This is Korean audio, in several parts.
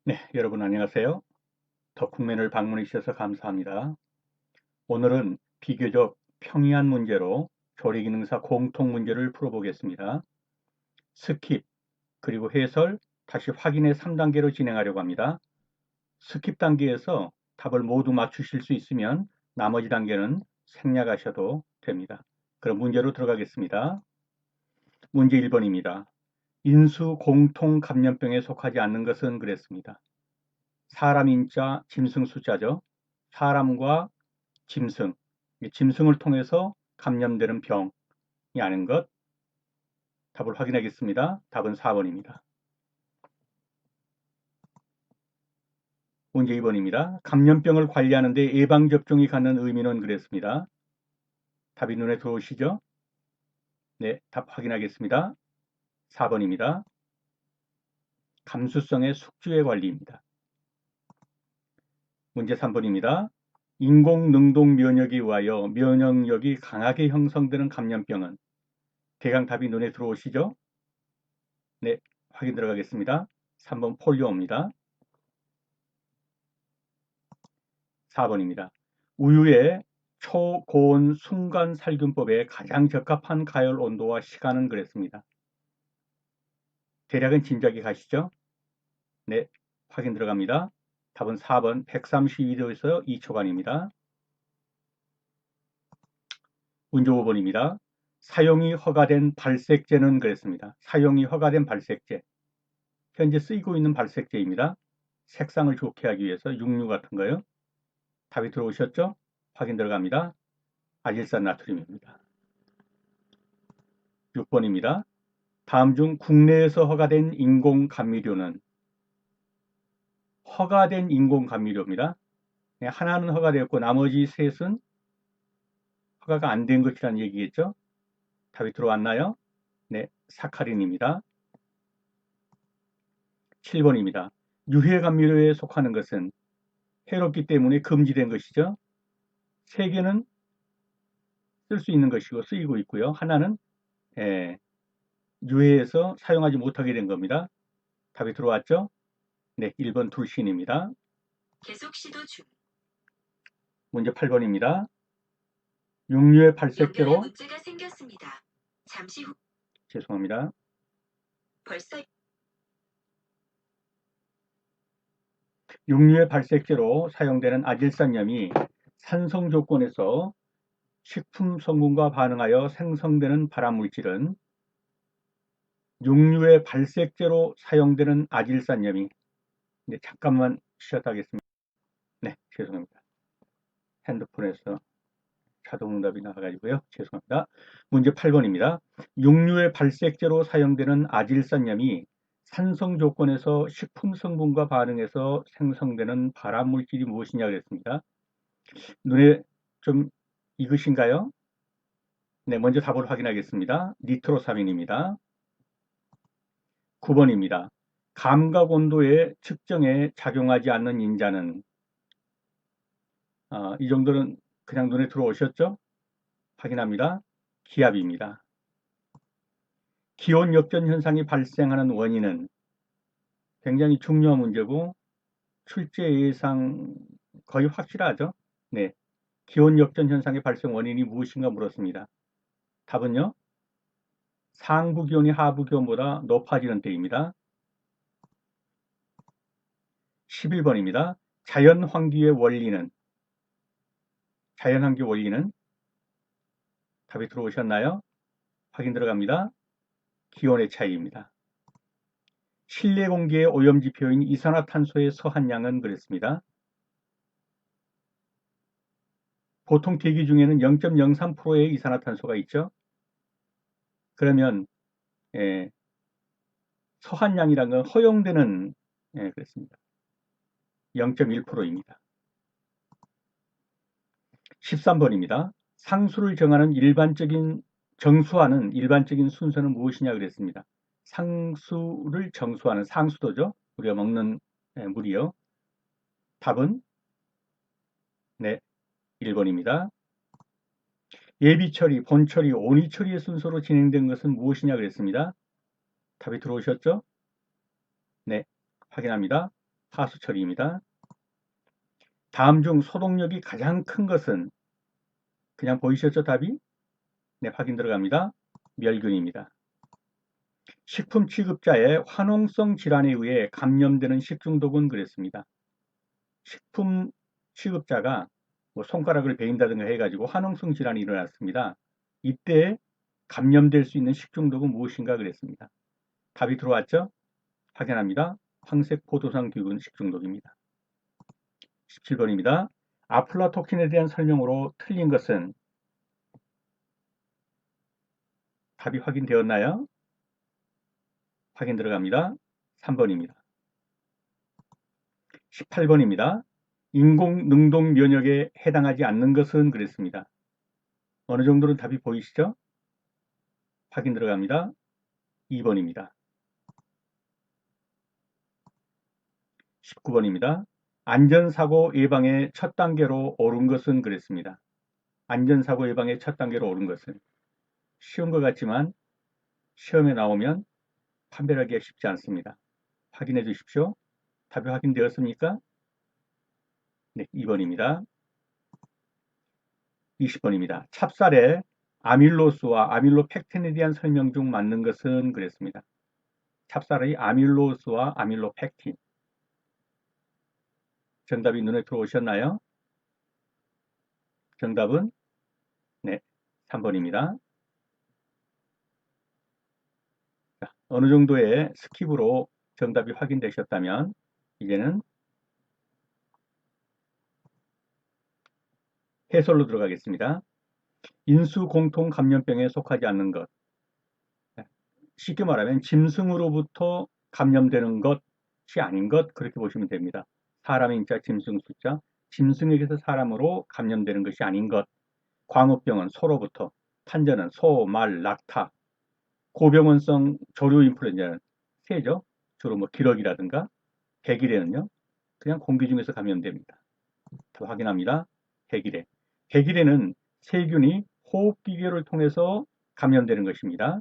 네, 여러분 안녕하세요. 덕후맨을 방문해 주셔서 감사합니다. 오늘은 비교적 평이한 문제로 조리기능사 공통 문제를 풀어보겠습니다. 스킵, 그리고 해설, 다시 확인의 3단계로 진행하려고 합니다. 스킵 단계에서 답을 모두 맞추실 수 있으면 나머지 단계는 생략하셔도 됩니다. 그럼 문제로 들어가겠습니다. 문제 1번입니다. 인수 공통 감염병에 속하지 않는 것은 그랬습니다. 사람 인자, 짐승 숫자죠. 사람과 짐승, 짐승을 통해서 감염되는 병이 아닌 것. 답을 확인하겠습니다. 답은 4번입니다. 문제 2번입니다. 감염병을 관리하는 데 예방접종이 갖는 의미는 그랬습니다. 답이 눈에 들어오시죠? 네, 답 확인하겠습니다. 4번입니다. 감수성의 숙주의 관리입니다. 문제 3번입니다. 인공능동 면역에 의하여 면역력이 강하게 형성되는 감염병은 대강 답이 눈에 들어오시죠? 네, 확인 들어가겠습니다. 3번 폴리오입니다. 4번입니다. 우유의 초고온 순간 살균법에 가장 적합한 가열 온도와 시간은 그랬습니다. 대략은 짐작이 가시죠? 네, 확인 들어갑니다. 답은 4번 132도에서 2초간입니다. 문제 5번입니다. 사용이 허가된 발색제는 그랬습니다. 사용이 허가된 발색제. 현재 쓰이고 있는 발색제입니다. 색상을 좋게 하기 위해서 육류 같은 거요. 답이 들어오셨죠? 확인 들어갑니다. 아질산 나트륨입니다. 6번입니다. 다음 중 국내에서 허가된 인공감미료는 허가된 인공감미료입니다. 하나는 허가되었고 나머지 셋은 허가가 안 된 것이라는 얘기겠죠? 답이 들어왔나요? 네, 사카린입니다. 7번입니다. 유해감미료에 속하는 것은 해롭기 때문에 금지된 것이죠. 3개는 쓸 수 있는 것이고 쓰이고 있고요. 하나는 유해해서 사용하지 못하게 된 겁니다. 답이 들어왔죠? 네, 1번 둘신입니다. 계속 시도 중. 문제 8번입니다. 육류의 연결에 발색제로 문제가 생겼습니다. 잠시 후 죄송합니다. 벌써 육류의 발색제로 사용되는 아질산염이 산성 조건에서 식품 성분과 반응하여 생성되는 발암물질은 육류의 발색제로 사용되는 아질산염이 네, 잠깐만 쉬었다 하겠습니다. 네, 죄송합니다. 핸드폰에서 자동응답이 나와가지고요. 죄송합니다. 문제 8번입니다. 육류의 발색제로 사용되는 아질산염이 산성 조건에서 식품 성분과 반응해서 생성되는 발암물질이 무엇이냐 그랬습니다. 눈에 좀 익으신가요? 네, 먼저 답을 확인하겠습니다. 니트로사민입니다. 9번입니다. 감각 온도의 측정에 작용하지 않는 인자는 이 정도는 그냥 눈에 들어오셨죠? 확인합니다. 기압입니다. 기온 역전 현상이 발생하는 원인은 굉장히 중요한 문제고 출제 예상 거의 확실하죠? 네. 기온 역전 현상의 발생 원인이 무엇인가 물었습니다. 답은요. 상부 기온이 하부 기온보다 높아지는 때입니다. 11번입니다. 자연환기의 원리는 자연환기 원리는 답이 들어오셨나요? 확인 들어갑니다. 기온의 차이입니다. 실내 공기의 오염지표인 이산화탄소의 서한량은 그랬습니다. 보통 대기 중에는 0.03%의 이산화탄소가 있죠. 그러면 서한량이란 건 허용되는 그렇습니다. 0.1%입니다. 13번입니다. 상수를 정수하는 일반적인 순서는 무엇이냐 그랬습니다. 상수를 정수하는 상수도죠. 우리가 먹는 물이요. 답은 네, 1번입니다. 예비처리, 본처리, 온위처리의 순서로 진행된 것은 무엇이냐 그랬습니다. 답이 들어오셨죠? 네, 확인합니다. 하수 처리입니다. 다음 중 소독력이 가장 큰 것은 그냥 보이셨죠, 답이? 네, 확인 들어갑니다. 멸균입니다. 식품 취급자의 화농성 질환에 의해 감염되는 식중독은 그랬습니다. 식품 취급자가 뭐 손가락을 베인다든가 해가지고 화농성 질환이 일어났습니다. 이때 감염될 수 있는 식중독은 무엇인가 그랬습니다. 답이 들어왔죠? 확인합니다. 황색 포도상 균 식중독입니다. 17번입니다. 아플라토킨에 대한 설명으로 틀린 것은 답이 확인되었나요? 확인 들어갑니다. 3번입니다. 18번입니다. 인공 능동 면역에 해당하지 않는 것은 그랬습니다. 어느 정도는 답이 보이시죠? 확인 들어갑니다. 2번입니다. 19번입니다. 안전사고 예방의 첫 단계로 옳은 것은 그랬습니다. 안전사고 예방의 첫 단계로 옳은 것은 쉬운 것 같지만 시험에 나오면 판별하기가 쉽지 않습니다. 확인해 주십시오. 답이 확인되었습니까? 네, 2번입니다. 20번입니다. 찹쌀에 아밀로스와 아밀로펙틴에 대한 설명 중 맞는 것은 그랬습니다. 찹쌀의 아밀로스와 아밀로펙틴. 정답이 눈에 들어오셨나요? 정답은 네, 3번입니다. 어느 정도의 스킵으로 정답이 확인되셨다면 이제는 해설로 들어가겠습니다. 인수공통 감염병에 속하지 않는 것. 쉽게 말하면 짐승으로부터 감염되는 것이 아닌 것 그렇게 보시면 됩니다. 사람의 인자 짐승 숫자 짐승에게서 사람으로 감염되는 것이 아닌 것. 광우병은 소로부터, 탄저는 소, 말, 낙타, 고병원성 조류 인플루엔자는 새죠. 주로 뭐 기러기라든가 백일에는요. 그냥 공기 중에서 감염됩니다. 더 확인합니다. 백일에. 백일에는 세균이 호흡기계를 통해서 감염되는 것입니다.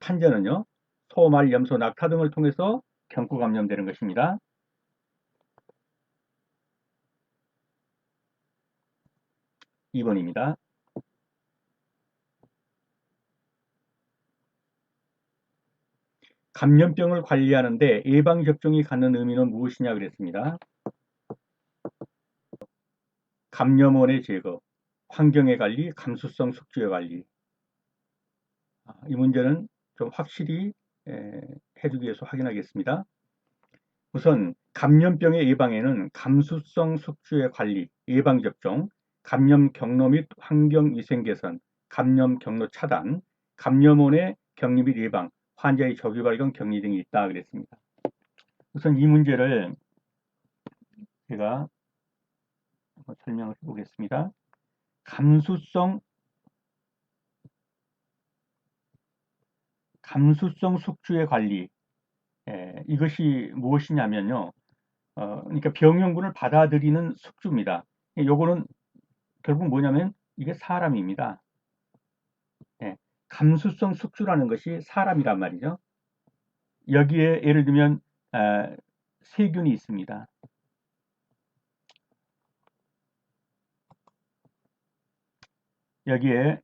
탄저는요. 소, 말, 염소, 낙타 등을 통해서 경구 감염되는 것입니다. 2번입니다. 감염병을 관리하는데 예방접종이 갖는 의미는 무엇이냐 그랬습니다. 감염원의 제거, 환경의 관리, 감수성 숙주의 관리. 이 문제는 좀 확실히 해주기 위해서 확인하겠습니다. 우선 감염병의 예방에는 감수성 숙주의 관리, 예방접종, 감염 경로 및 환경위생 개선, 감염 경로 차단, 감염원의 격리 및 예방, 환자의 조기 발견, 격리 등이 있다 그랬습니다. 우선 이 문제를 제가 한번 설명을 해보겠습니다. 감수성 숙주의 관리, 이것이 무엇이냐면요. 그러니까 병원군을 받아들이는 숙주입니다. 요거는 결국 뭐냐면 이게 사람입니다. 감수성 숙주라는 것이 사람이란 말이죠. 여기에 예를 들면 세균이 있습니다. 여기에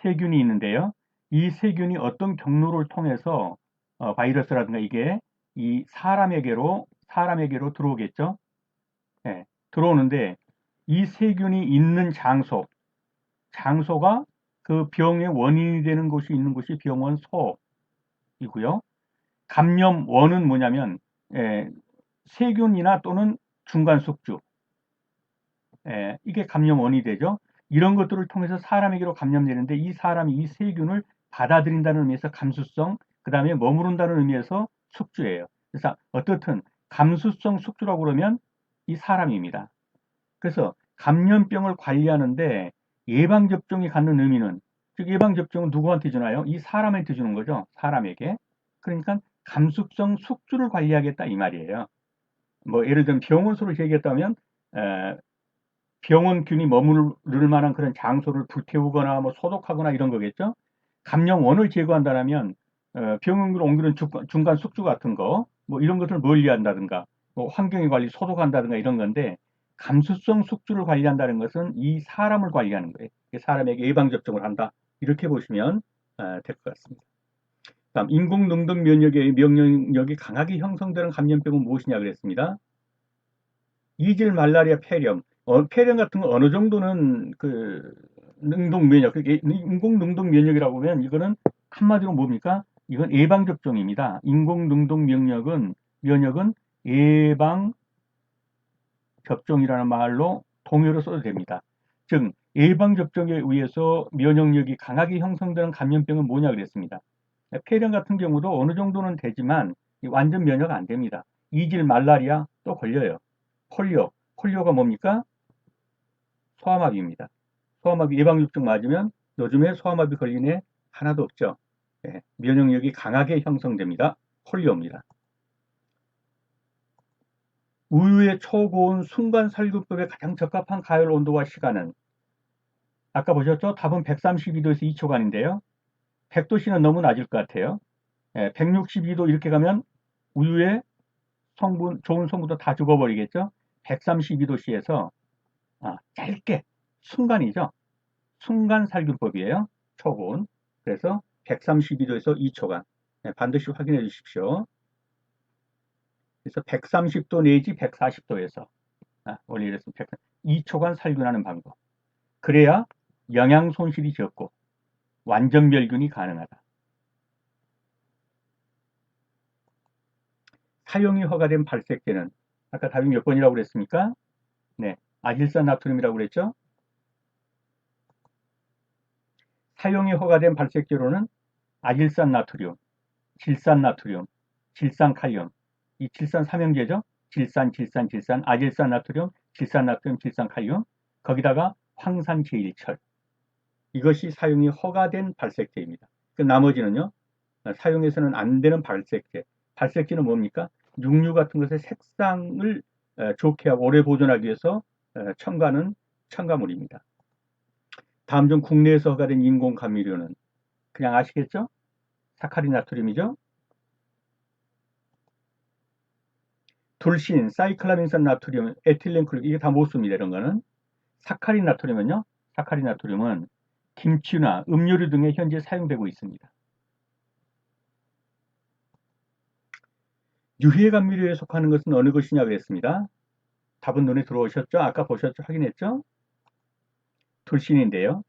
세균이 있는데요. 이 세균이 어떤 경로를 통해서 바이러스라든가 이게 이 사람에게로 들어오겠죠. 들어오는데 이 세균이 있는 장소가 그 병의 원인이 되는 곳이 있는 곳이 병원 소이고요. 감염원은 뭐냐면 세균이나 또는 중간 숙주, 이게 감염원이 되죠. 이런 것들을 통해서 사람에게로 감염되는데 이 사람이 이 세균을 받아들인다는 의미에서 감수성, 그 다음에 머무른다는 의미에서 숙주예요. 그래서 어떻든 감수성 숙주라고 그러면 이 사람입니다. 그래서 감염병을 관리하는데 예방접종이 갖는 의미는, 즉 예방접종은 누구한테 주나요? 이 사람한테 주는 거죠. 사람에게. 그러니까 감수성 숙주를 관리하겠다 이 말이에요. 뭐 예를 들면 병원소를 얘기했다면 병원균이 머무를 만한 그런 장소를 불태우거나 뭐 소독하거나 이런 거겠죠. 감염원을 제거한다면 병원으로 옮기는 중간 숙주 같은 거, 뭐 이런 것들을 멀리한다든가, 뭐 환경의 관리, 소독한다든가 이런 건데, 감수성 숙주를 관리한다는 것은 이 사람을 관리하는 거예요. 사람에게 예방접종을 한다. 이렇게 보시면 될 것 같습니다. 다음, 인공능동 면역의 면역력이 강하게 형성되는 감염병은 무엇이냐 그랬습니다. 이질, 말라리아, 폐렴. 폐렴 같은 건 어느 정도는 그 능동 면역, 그게 인공 능동 면역이라고 하면 이거는 한마디로 뭡니까? 이건 예방 접종입니다. 인공 능동 면역은 예방 접종이라는 말로 동요로 써도 됩니다. 즉 예방 접종에 의해서 면역력이 강하게 형성되는 감염병은 뭐냐 그랬습니다. 폐렴 같은 경우도 어느 정도는 되지만 완전 면역 안 됩니다. 이질, 말라리아 또 걸려요. 폴리오가 뭡니까? 소아마비입니다. 소아마비 예방접종 맞으면 요즘에 소아마비 걸린 애 하나도 없죠. 예, 면역력이 강하게 형성됩니다. 폴리오입니다. 우유의 초고온 순간 살균법에 가장 적합한 가열 온도와 시간은 아까 보셨죠? 답은 132도에서 2초간인데요. 100도씨는 너무 낮을 것 같아요. 162도 이렇게 가면 우유의 성분, 좋은 성분도 다 죽어버리겠죠? 132도씨에서 짧게 순간이죠. 순간 살균법이에요. 초고온. 그래서 132도에서 2초간. 반드시 확인해 주십시오. 그래서 130도 내지 140도에서 원래 이랬습니다. 2초간 살균하는 방법. 그래야 영양 손실이 적고 완전 멸균이 가능하다. 사용이 허가된 발색제는 아까 답이 몇 번이라고 그랬습니까? 네, 아질산 나트륨이라고 그랬죠? 사용이 허가된 발색제로는 아질산 나트륨, 질산 나트륨, 질산 칼륨, 이 질산 삼형제죠? 질산, 아질산 나트륨, 질산 나트륨, 질산 칼륨, 거기다가 황산 제일철. 이것이 사용이 허가된 발색제입니다. 그 나머지는요, 사용해서는 안 되는 발색제. 발색제는 뭡니까? 육류 같은 것의 색상을 좋게 하고 오래 보존하기 위해서 첨가하는 첨가물입니다. 다음 중 국내에서 허가된 인공 감미료는 그냥 아시겠죠? 사카린 나트륨이죠. 돌신, 사이클라민산 나트륨, 에틸렌클 이게 다 못 씁니다. 이런 거는. 사카린 나트륨은요. 사카린 나트륨은 김치나 음료류 등에 현재 사용되고 있습니다. 유해 감미료에 속하는 것은 어느 것이냐 그랬습니다. 답은 눈에 들어오셨죠? 아까 보셨죠? 확인했죠? 돌신인데요.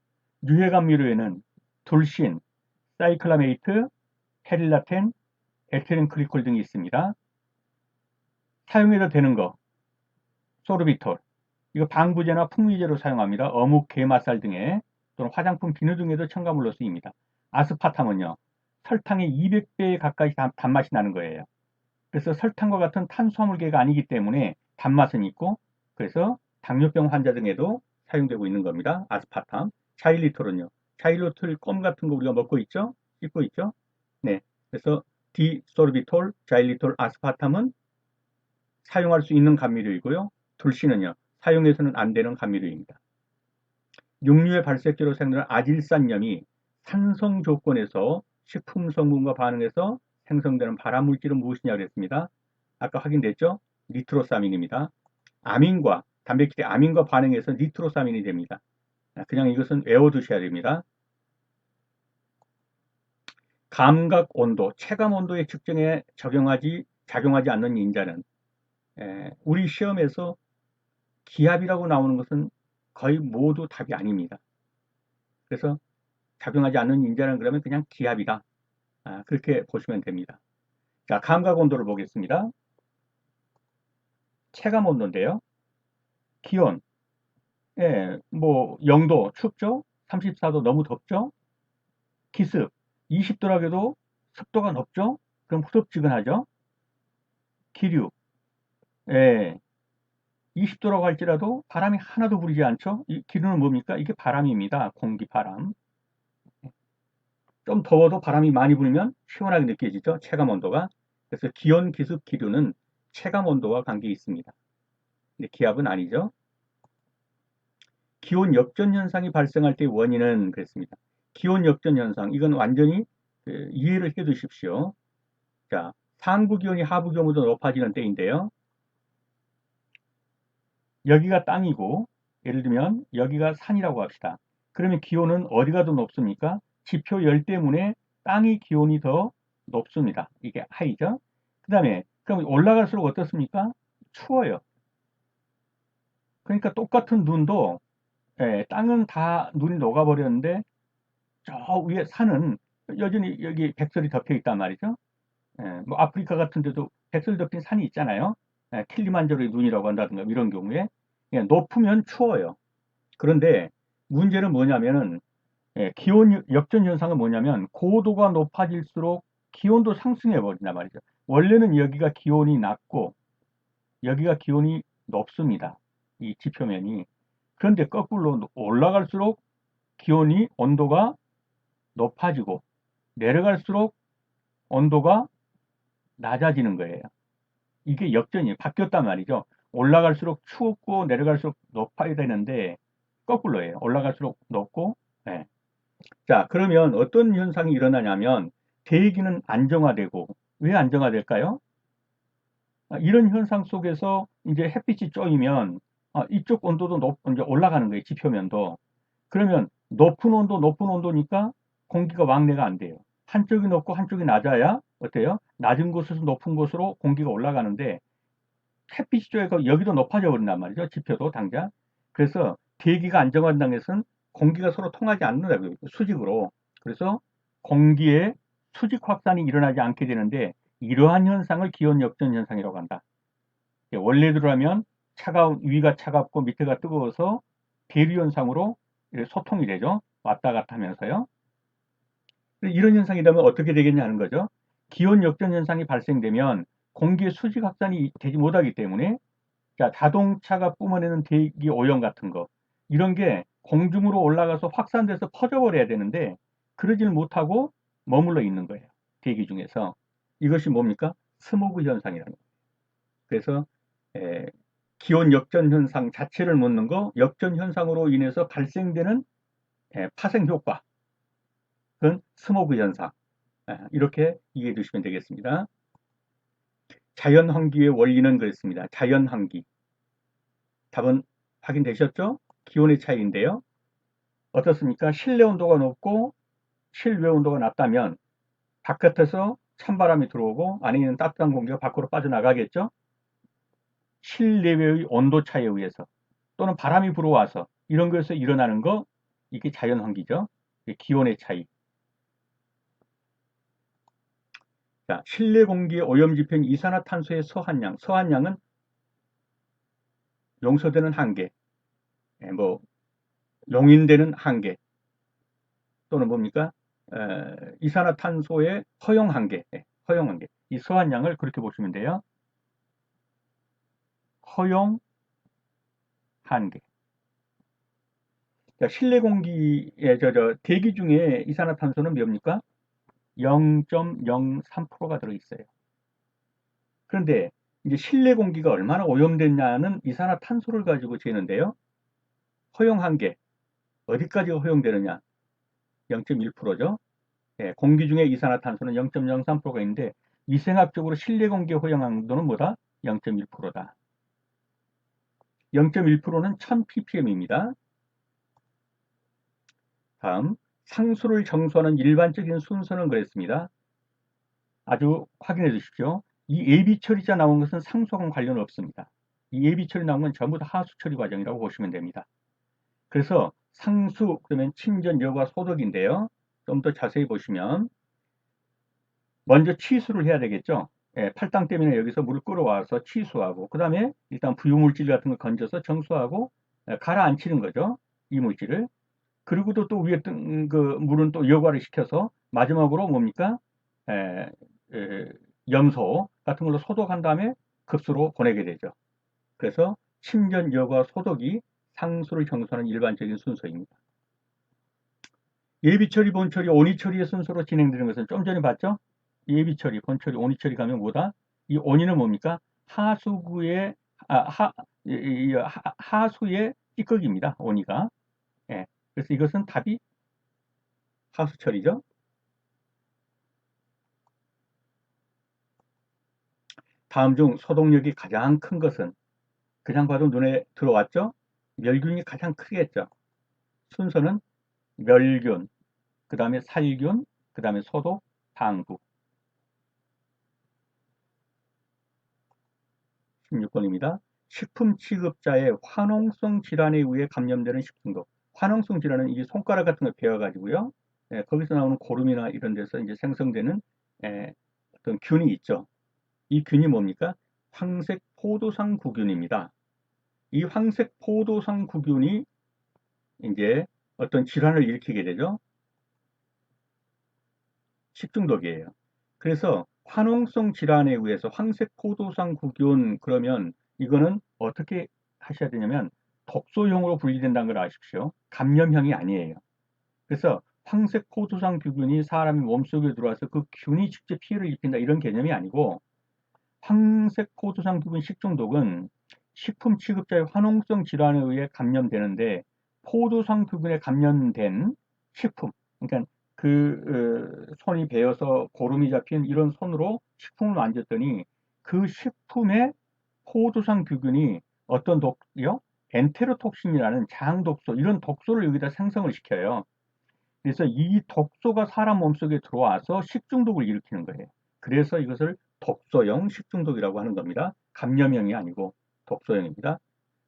유해 감미료에는 돌신, 사이클라메이트, 헤릴라텐, 에틸렌글리콜 등이 있습니다. 사용해도 되는 거, 소르비톨. 이거 방부제나 풍미제로 사용합니다. 어묵, 게맛살 등에 또는 화장품, 비누 등에도 첨가물로 쓰입니다. 아스파탐은요. 설탕의 200배 가까이 단맛이 나는 거예요. 그래서 설탕과 같은 탄수화물계가 아니기 때문에 단맛은 있고 그래서 당뇨병 환자 등에도 사용되고 있는 겁니다. 아스파탐. 자일리톨은요. 자일리톨 껌 같은 거 우리가 먹고 있죠? 씹고 있죠? 네. 그래서 디소르비톨, 자일리톨, 아스파탐은 사용할 수 있는 감미료이고요. 돌신은요. 사용해서는 안 되는 감미료입니다. 육류의 발색제로 생성되는 아질산염이 산성 조건에서 식품 성분과 반응해서 생성되는 발암물질은 무엇이냐 그랬습니다. 아까 확인됐죠? 니트로사민입니다. 아민과 단백질의 아민과 반응해서 니트로사민이 됩니다. 그냥 이것은 외워두셔야 됩니다. 감각 온도, 체감 온도의 측정에 작용하지 않는 인자는 우리 시험에서 기압이라고 나오는 것은 거의 모두 답이 아닙니다. 그래서 작용하지 않는 인자는 그러면 그냥 기압이다. 그렇게 보시면 됩니다. 자, 감각 온도를 보겠습니다. 체감 온도인데요. 기온, 뭐 0도 춥죠? 34도 너무 덥죠? 기습, 20도라고 해도 습도가 높죠? 그럼 후덥지근하죠? 기류, 20도라고 할지라도 바람이 하나도 불지 않죠? 이 기류는 뭡니까? 이게 바람입니다. 공기 바람. 좀 더워도 바람이 많이 불면 시원하게 느껴지죠? 체감 온도가. 그래서 기온, 기습, 기류는 체감 온도와 관계 있습니다. 근데 기압은 아니죠. 기온 역전 현상이 발생할 때 원인은 그랬습니다. 기온 역전 현상, 이건 완전히 이해를 해 두십시오. 자, 상부 기온이 하부 기온보다 높아지는 때인데요. 여기가 땅이고, 예를 들면 여기가 산이라고 합시다. 그러면 기온은 어디가 더 높습니까? 지표 열 때문에 땅의 기온이 더 높습니다. 이게 하이죠. 그 다음에 그럼 올라갈수록 어떻습니까? 추워요. 그러니까 똑같은 눈도 땅은 다 눈이 녹아버렸는데 저 위에 산은 여전히 여기 백설이 덮여 있단 말이죠. 뭐 아프리카 같은 데도 백설 덮인 산이 있잖아요. 킬리만자로의 눈이라고 한다든가 이런 경우에 높으면 추워요. 그런데 문제는 뭐냐면은 기온 역전 현상은 뭐냐면 고도가 높아질수록 기온도 상승해 버린단 말이죠. 원래는 여기가 기온이 낮고 여기가 기온이 높습니다. 이 지표면이. 그런데 거꾸로 올라갈수록 기온이 온도가 높아지고 내려갈수록 온도가 낮아지는 거예요. 이게 역전이 바뀌었단 말이죠. 올라갈수록 추웠고 내려갈수록 높아야 되는데 거꾸로예요. 올라갈수록 높고. 예. 자, 그러면 어떤 현상이 일어나냐면 대기는 안정화되고, 왜 안정화될까요? 이런 현상 속에서 이제 햇빛이 쪄이면 이쪽 온도도 이제 올라가는 거예요. 지표면도. 그러면 높은 온도니까 공기가 왕래가 안 돼요. 한쪽이 높고 한쪽이 낮아야 어때요? 낮은 곳에서 높은 곳으로 공기가 올라가는데 햇빛이 쪄서 여기도 높아져 버린단 말이죠. 지표도 당장. 그래서 대기가 안정화된다는 것은 공기가 서로 통하지 않는다고요. 수직으로. 그래서 공기의 수직 확산이 일어나지 않게 되는데 이러한 현상을 기온 역전 현상이라고 한다. 원래대로 하면 위가 차갑고 밑에가 뜨거워서 대류 현상으로 소통이 되죠. 왔다 갔다 하면서요. 이런 현상이 되면 어떻게 되겠냐는 거죠. 기온 역전 현상이 발생되면 공기의 수직 확산이 되지 못하기 때문에 자동차가 뿜어내는 대기 오염 같은 거 이런 게 공중으로 올라가서 확산돼서 퍼져버려야 되는데 그러질 못하고 머물러 있는 거예요. 대기 중에서. 이것이 뭡니까? 스모그 현상이라는 거예요. 그래서 기온 역전 현상 자체를 묻는 거, 역전 현상으로 인해서 발생되는 파생 효과, 그건 스모그 현상. 이렇게 이해해 주시면 되겠습니다. 자연 환기의 원리는 그렇습니다. 자연 환기. 답은 확인되셨죠? 기온의 차이인데요. 어떻습니까? 실내 온도가 높고 실외 온도가 낮다면 바깥에서 찬바람이 들어오고 안에 있는 따뜻한 공기가 밖으로 빠져나가겠죠? 실내외의 온도 차이에 의해서 또는 바람이 불어와서 이런 것에서 일어나는 거 이게 자연 환기죠. 기온의 차이. 자, 실내 공기의 오염 지표인 이산화탄소의 서한량. 서한량은 용서되는 한계, 뭐 용인되는 한계 또는 뭡니까? 이산화탄소의 허용 한계, 허용 한계. 이 서한량을 그렇게 보시면 돼요. 허용 한계. 자, 실내 공기의 대기 중에 이산화탄소는 뭡니까? 0.03%가 들어있어요. 그런데 이제 실내 공기가 얼마나 오염됐냐는 이산화탄소를 가지고 재는데요. 허용 한계 어디까지가 허용되느냐? 0.1%죠. 공기 중에 이산화탄소는 0.03%가 있는데 위생학적으로 실내 공기 허용 한도는 뭐다? 0.1%다. 0.1%는 1000ppm입니다. 다음 상수를 정수하는 일반적인 순서는 그랬습니다. 아주 확인해 주십시오. 이 예비 처리자 나온 것은 상수하고는 관련 없습니다. 이 예비 처리 나온 건 전부 다 하수 처리 과정이라고 보시면 됩니다. 그래서 상수 그러면 침전, 여과, 소독인데요. 좀 더 자세히 보시면 먼저 치수를 해야 되겠죠. 팔당 때문에 여기서 물을 끌어와서 치수하고 그 다음에 일단 부유물질 같은 걸 건져서 정수하고 가라앉히는 거죠. 이 물질을. 그리고도 또 위에 뜬 그 물은 또 여과를 시켜서 마지막으로 뭡니까? 에, 에, 염소 같은 걸로 소독한 다음에 급수로 보내게 되죠. 그래서 침전, 여과, 소독이 상수를 정수하는 일반적인 순서입니다. 예비처리, 본처리, 온위처리의 순서로 진행되는 것은 좀 전에 봤죠? 예비처리, 본처리, 온위처리 가면 뭐다? 이 온위는 뭡니까? 하수구의 하수의 찌꺼기입니다. 온위가. 예. 그래서 이것은 답이 하수 처리죠. 다음 중 소독력이 가장 큰 것은 그냥 봐도 눈에 들어왔죠? 멸균이 가장 크겠죠. 순서는 멸균, 그 다음에 살균, 그 다음에 소독, 방부. 16번입니다. 식품 취급자의 화농성 질환에 의해 감염되는 식중독. 화농성 질환은 이게 손가락 같은 걸 베어가지고요. 거기서 나오는 고름이나 이런 데서 이제 생성되는 어떤 균이 있죠. 이 균이 뭡니까? 황색 포도상 구균입니다. 이 황색 포도상 구균이 이제 어떤 질환을 일으키게 되죠. 식중독이에요. 그래서 화농성 질환에 의해서 황색 포도상 구균 그러면 이거는 어떻게 하셔야 되냐면 독소형으로 분리된다는 걸 아십시오. 감염형이 아니에요. 그래서 황색 포도상 구균이 사람의 몸속에 들어와서 그 균이 직접 피해를 입힌다 이런 개념이 아니고 황색 포도상 구균 식중독은 식품 취급자의 화농성 질환에 의해 감염되는데 포도상 구균에 감염된 식품, 그러니까 손이 베어서 고름이 잡힌 이런 손으로 식품을 만졌더니 그 식품에 포도상 구균이 어떤 독이요? 엔테로톡신이라는 장독소, 이런 독소를 여기다 생성을 시켜요. 그래서 이 독소가 사람 몸속에 들어와서 식중독을 일으키는 거예요. 그래서 이것을 독소형 식중독이라고 하는 겁니다. 감염형이 아니고 독소형입니다.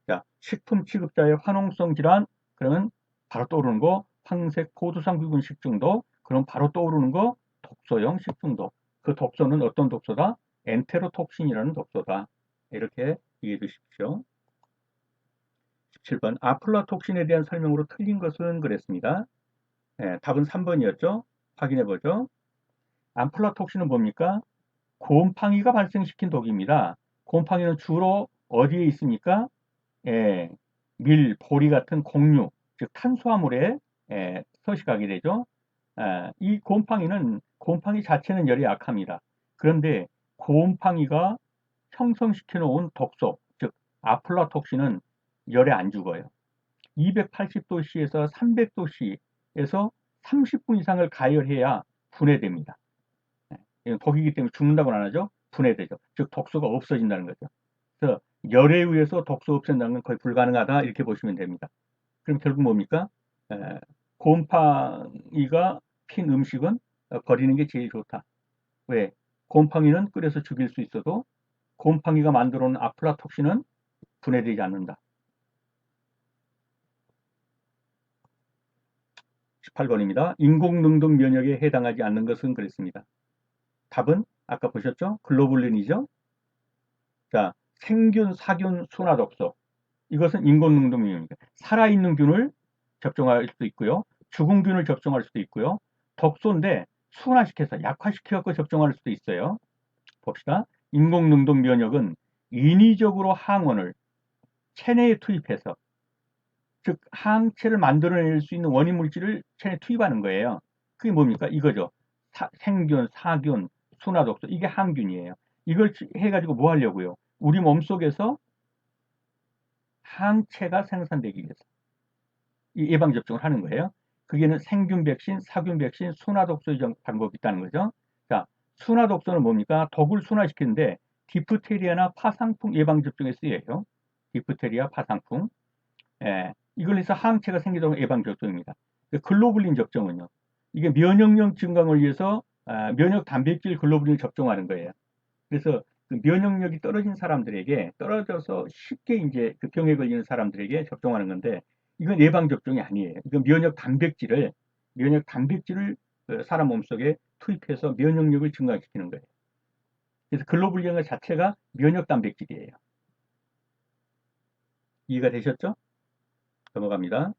자, 식품 취급자의 화농성 질환, 그러면 바로 떠오르는 거 황색 포도상구균 식중독, 그럼 바로 떠오르는 거 독소형 식중독. 그 독소는 어떤 독소다? 엔테로톡신이라는 독소다. 이렇게 이해해 주십시오. 17번 아플라톡신에 대한 설명으로 틀린 것은 그랬습니다. 답은 3번이었죠. 확인해 보죠. 암플라톡신은 뭡니까? 곰팡이가 발생시킨 독입니다. 곰팡이는 주로 어디에 있습니까? 예, 밀, 보리 같은 곡류, 즉 탄수화물에 서식하게 되죠. 이 곰팡이 자체는 열에 약합니다. 그런데 곰팡이가 형성시켜 놓은 독소, 즉 아플라톡신은 열에 안 죽어요. 280도씨에서 300도씨에서 30분 이상을 가열해야 분해됩니다. 이건 독이기 때문에 죽는다고는 안 하죠. 분해되죠. 즉 독소가 없어진다는 거죠. 그래서 열에 의해서 독소 없앤다는 건 거의 불가능하다 이렇게 보시면 됩니다. 그럼 결국 뭡니까? 곰팡이가 핀 음식은 버리는 게 제일 좋다. 왜? 곰팡이는 끓여서 죽일 수 있어도 곰팡이가 만들어 놓은 아플라톡신은 분해되지 않는다. 18번입니다. 인공능동 면역에 해당하지 않는 것은 그랬습니다. 답은 아까 보셨죠? 글로불린이죠? 자, 생균, 사균, 순화독소. 이것은 인공능동 면역입니다. 살아있는 균을 접종할 수도 있고요. 죽은 균을 접종할 수도 있고요. 독소인데 순화시켜서 약화시켜서 접종할 수도 있어요. 봅시다. 인공능동 면역은 인위적으로 항원을 체내에 투입해서 즉 항체를 만들어낼 수 있는 원인 물질을 체내에 투입하는 거예요. 그게 뭡니까? 이거죠. 생균, 사균, 순화독소 이게 항균이에요. 이걸 해가지고 뭐 하려고요? 우리 몸속에서 항체가 생산되기 위해서 이 예방접종을 하는 거예요. 그게는 생균 백신, 사균 백신, 순화독소 이런 방법이 있다는 거죠. 자, 순화독소는 뭡니까? 독을 순화시키는데 디프테리아나 파상풍 예방접종에 쓰여요. 디프테리아, 파상풍. 이걸 해서 항체가 생기도록 예방접종입니다. 글로불린 접종은요. 이게 면역력 증강을 위해서 면역 단백질 글로불린을 접종하는 거예요. 그래서 그 면역력이 떨어진 사람들에게 떨어져서 쉽게 이제 그 병에 걸리는 사람들에게 접종하는 건데 이건 예방 접종이 아니에요. 이건 면역 단백질을 사람 몸속에 투입해서 면역력을 증강시키는 거예요. 그래서 글로불린 자체가 면역 단백질이에요. 이해가 되셨죠? 넘어갑니다.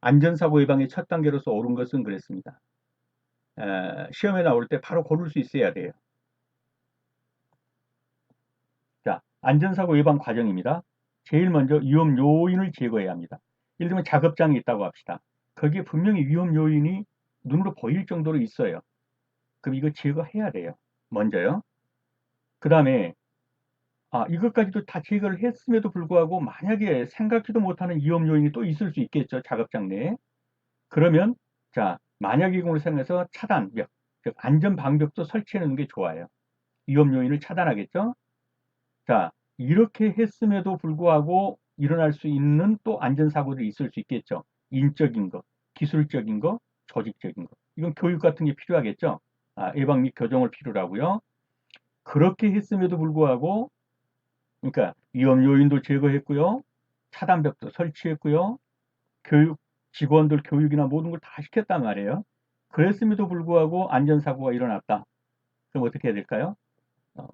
안전사고 예방의 첫 단계로서 옳은 것은 그랬습니다. 시험에 나올 때 바로 고를 수 있어야 돼요. 자, 안전사고 예방 과정입니다. 제일 먼저 위험 요인을 제거해야 합니다. 예를 들면 작업장이 있다고 합시다. 거기에 분명히 위험 요인이 눈으로 보일 정도로 있어요. 그럼 이거 제거해야 돼요. 먼저요. 그 다음에 이것까지도 다 제거를 했음에도 불구하고 만약에 생각지도 못하는 위험 요인이 또 있을 수 있겠죠. 작업장 내에. 그러면 자, 만약이공을 사용해서 차단벽, 즉 안전방벽도 설치해 놓는 게 좋아요. 위험 요인을 차단하겠죠? 자, 이렇게 했음에도 불구하고 일어날 수 있는 또 안전사고들이 있을 수 있겠죠. 인적인 것, 기술적인 것, 조직적인 것. 이건 교육 같은 게 필요하겠죠. 예방 및 교정을 필요로 하고요. 그렇게 했음에도 불구하고, 그러니까 위험 요인도 제거했고요. 차단벽도 설치했고요. 교육, 직원들 교육이나 모든 걸 다 시켰단 말이에요. 그랬음에도 불구하고 안전사고가 일어났다. 그럼 어떻게 해야 될까요?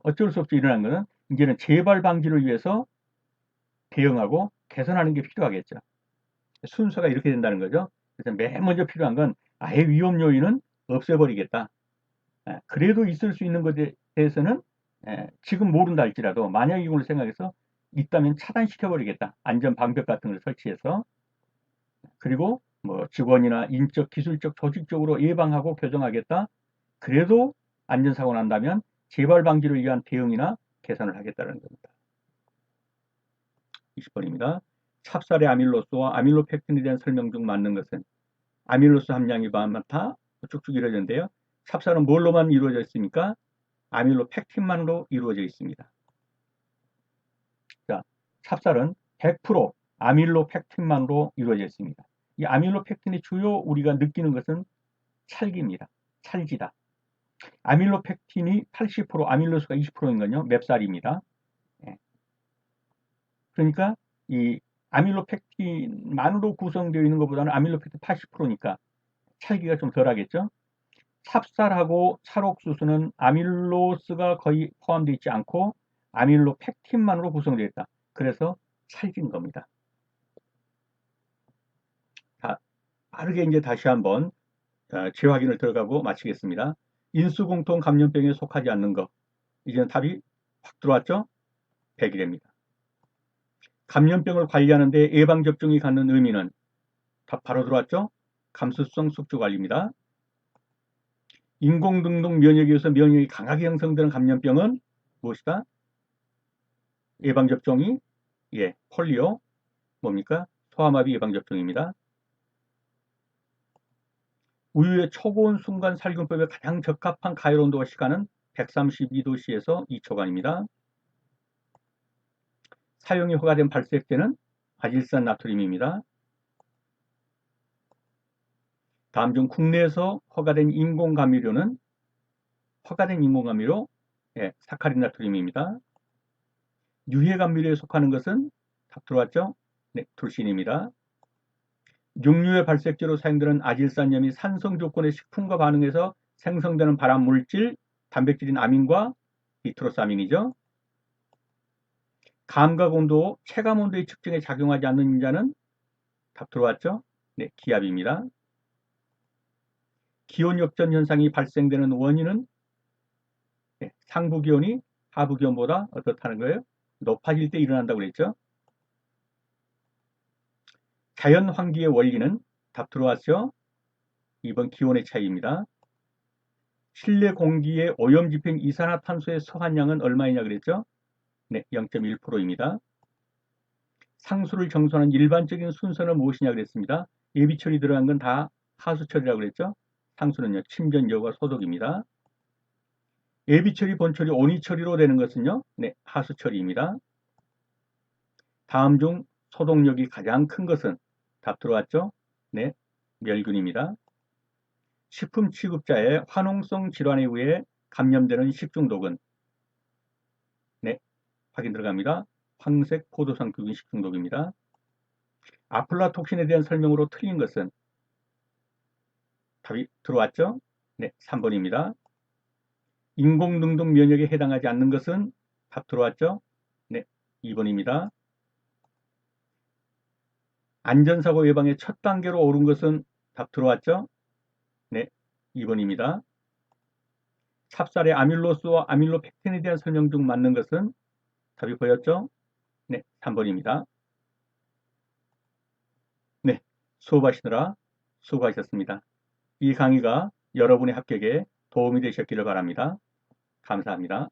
어쩔 수 없이 일어난 거는 이제는 재발 방지를 위해서 대응하고 개선하는 게 필요하겠죠. 순서가 이렇게 된다는 거죠. 그래서 맨 먼저 필요한 건 아예 위험 요인은 없애버리겠다. 그래도 있을 수 있는 것에 대해서는 지금 모른다 할지라도 만약 이걸 생각해서 있다면 차단시켜버리겠다. 안전 방벽 같은 걸 설치해서. 그리고 뭐 직원이나 인적, 기술적, 조직적으로 예방하고 교정하겠다. 그래도 안전사고 난다면 재발 방지를 위한 대응이나 개선을 하겠다는 겁니다. 20번입니다. 찹쌀의 아밀로스와 아밀로펙틴에 대한 설명 중 맞는 것은 아밀로스 함량이 많다. 쭉쭉 이루어졌는데요. 찹쌀은 뭘로만 이루어져 있습니까? 아밀로펙틴만으로 이루어져 있습니다. 자, 찹쌀은 100% 아밀로펙틴만으로 이루어져 있습니다. 이 아밀로펙틴의 주요 우리가 느끼는 것은 찰기입니다. 찰지다. 아밀로펙틴이 80%, 아밀로스가 20%인 건요. 맵쌀입니다. 예. 그러니까 이 아밀로펙틴만으로 구성되어 있는 것보다는 아밀로펙틴 80%니까 찰기가 좀 덜하겠죠. 찹쌀하고 찰옥수수는 아밀로스가 거의 포함되어 있지 않고 아밀로펙틴만으로 구성되어 있다. 그래서 찰진 겁니다. 자, 빠르게 이제 다시 한번 재확인을 들어가고 마치겠습니다. 인수공통 감염병에 속하지 않는 것. 이제는 답이 확 들어왔죠? 100일입니다. 감염병을 관리하는 데 예방접종이 갖는 의미는 답 바로 들어왔죠? 감수성 숙주관리입니다. 인공등록 면역에 의해서 면역이 강하게 형성되는 감염병은 무엇이다? 예방접종이 폴리오, 뭡니까? 소아마비 예방접종입니다. 우유의 초고온 순간 살균법에 가장 적합한 가열 온도와 시간은 132도씨에서 2초간입니다. 사용이 허가된 발색제는 아질산 나트륨입니다. 다음 중 국내에서 허가된 인공감미료는 사카린 나트륨입니다. 유해감미료에 속하는 것은 답 들어왔죠? 네, 둘신입니다. 육류의 발색제로 사용되는 아질산염이 산성 조건의 식품과 반응해서 생성되는 발암 물질, 단백질인 아민과 니트로사민이죠. 감각 온도, 체감 온도의 측정에 작용하지 않는 인자는 답 들어왔죠? 네, 기압입니다. 기온 역전 현상이 발생되는 원인은 상부 기온이 하부 기온보다 어떻다는 거예요? 높아질 때 일어난다고 그랬죠? 자연 환기의 원리는 답 들어왔죠? 2번 기온의 차이입니다. 실내 공기의 오염지표인 이산화탄소의 소환량은 얼마이냐 그랬죠? 네, 0.1%입니다. 상수를 정수하는 일반적인 순서는 무엇이냐 그랬습니다. 예비처리 들어간 건 다 하수처리라고 그랬죠? 상수는요, 침전, 여과, 소독입니다. 예비처리, 본처리, 온이처리로 되는 것은요, 네, 하수처리입니다. 다음 중 소독력이 가장 큰 것은 답 들어왔죠? 네, 멸균입니다. 식품 취급자의 화농성 질환에 의해 감염되는 식중독은 네, 확인 들어갑니다. 황색 포도상균 식중독입니다. 아플라톡신에 대한 설명으로 틀린 것은 답이 들어왔죠? 네, 3번입니다. 인공능동 면역에 해당하지 않는 것은 답 들어왔죠? 네, 2번입니다. 안전사고 예방의 첫 단계로 오른 것은 답 들어왔죠? 네, 2번입니다. 찹쌀의 아밀로스와 아밀로펙틴에 대한 설명 중 맞는 것은 답이 보였죠? 네, 3번입니다. 네, 수업하시느라 수고하셨습니다. 이 강의가 여러분의 합격에 도움이 되셨기를 바랍니다. 감사합니다.